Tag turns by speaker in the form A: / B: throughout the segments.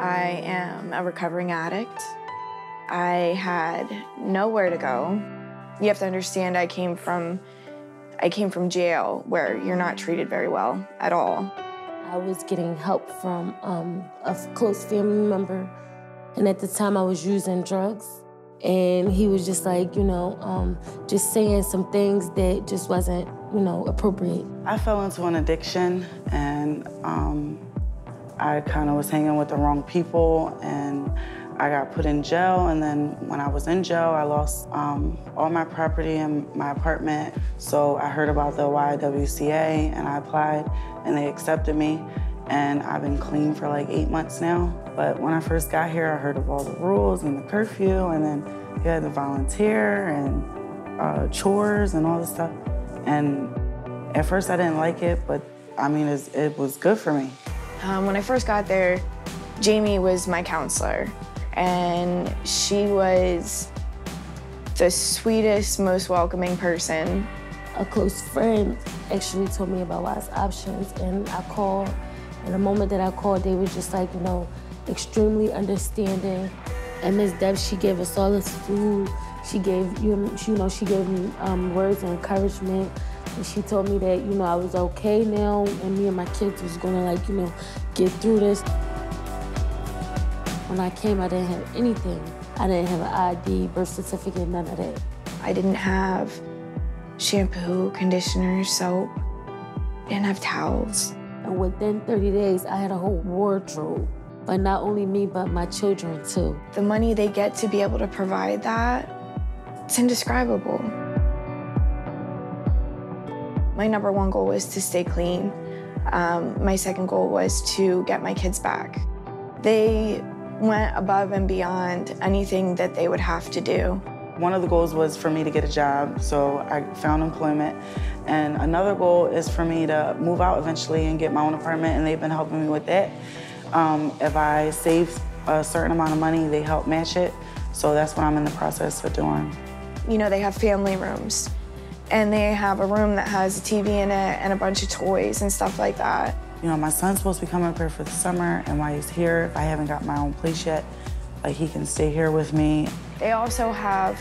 A: I am a recovering addict. I had nowhere to go. You have to understand I came from jail where you're not treated very well at all.
B: I was getting help from a close family member, and at the time I was using drugs. And he was just like, just saying some things that just wasn't, appropriate.
C: I fell into an addiction, and I kind of was hanging with the wrong people, and I got put in jail. And then when I was in jail, I lost all my property in my apartment. So I heard about the YWCA, and I applied, and they accepted me. And I've been clean for like 8 months now. But when I first got here, I heard of all the rules and the curfew, and then you had to volunteer and chores and all this stuff. And at first I didn't like it, but I mean, it was good for me.
A: When I first got there, Jamie was my counselor, and she was the sweetest, most welcoming person.
B: A close friend actually told me about Wise Options, and I called. And the moment that I called, they were just like, extremely understanding. And Ms. Deb, she gave us all this food. She gave, she gave me words of encouragement. And she told me that, I was okay now, and me and my kids was gonna get through this. When I came, I didn't have anything. I didn't have an ID, birth certificate, none of that.
A: I didn't have shampoo, conditioner, soap. Didn't have towels.
B: And within 30 days, I had a whole wardrobe. But not only me, but my children too.
A: The money they get to be able to provide that, it's indescribable. My number one goal was to stay clean. My second goal was to get my kids back. They went above and beyond anything that they would have to do.
C: One of the goals was for me to get a job, so I found employment. And another goal is for me to move out eventually and get my own apartment, and they've been helping me with that. If I save a certain amount of money, they help match it. So that's what I'm in the process of doing.
A: They have family rooms, and they have a room that has a TV in it and a bunch of toys and stuff like that.
C: My son's supposed to be coming up here for the summer, and while he's here, if I haven't got my own place yet, he can stay here with me.
A: They also have,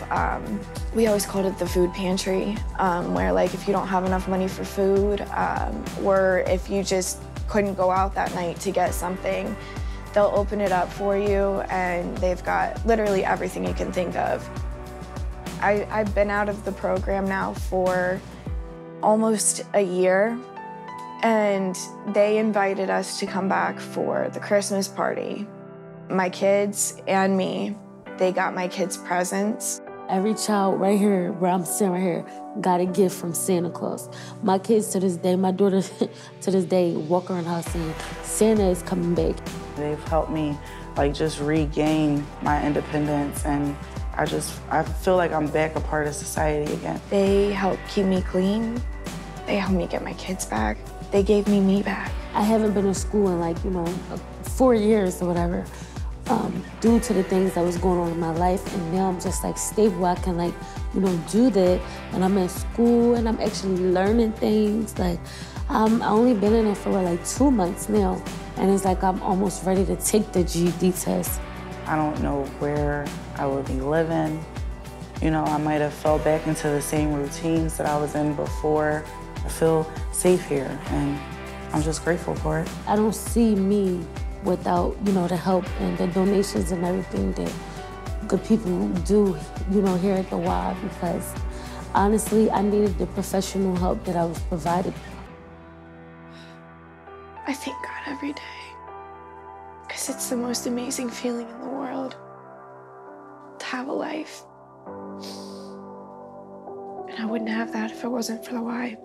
A: we always called it the food pantry, where if you don't have enough money for food, or if you just couldn't go out that night to get something, they'll open it up for you, and they've got literally everything you can think of. I've been out of the program now for almost a year, and they invited us to come back for the Christmas party. My kids and me, they got my kids presents.
B: Every child right here, where I'm sitting right here, got a gift from Santa Claus. My kids to this day, my daughter to this day, walk around the house saying, Santa is coming back.
C: They've helped me just regain my independence, and I feel like I'm back a part of society again.
A: They helped keep me clean. They helped me get my kids back. They gave me back.
B: I haven't been in school in 4 years or whatever. Due to the things that was going on in my life, and now I'm just stable. I can do that, and I'm in school and I'm actually learning things. I only been in it for 2 months now, and it's I'm almost ready to take the GED test.
C: I don't know where I would be living. I might have fell back into the same routines that I was in before. I feel safe here, and I'm just grateful for it.
B: I don't see me without, the help and the donations and everything that good people do, here at the Y, because honestly, I needed the professional help that I was provided.
A: I thank God every day, because it's the most amazing feeling in the world to have a life. And I wouldn't have that if it wasn't for the Y.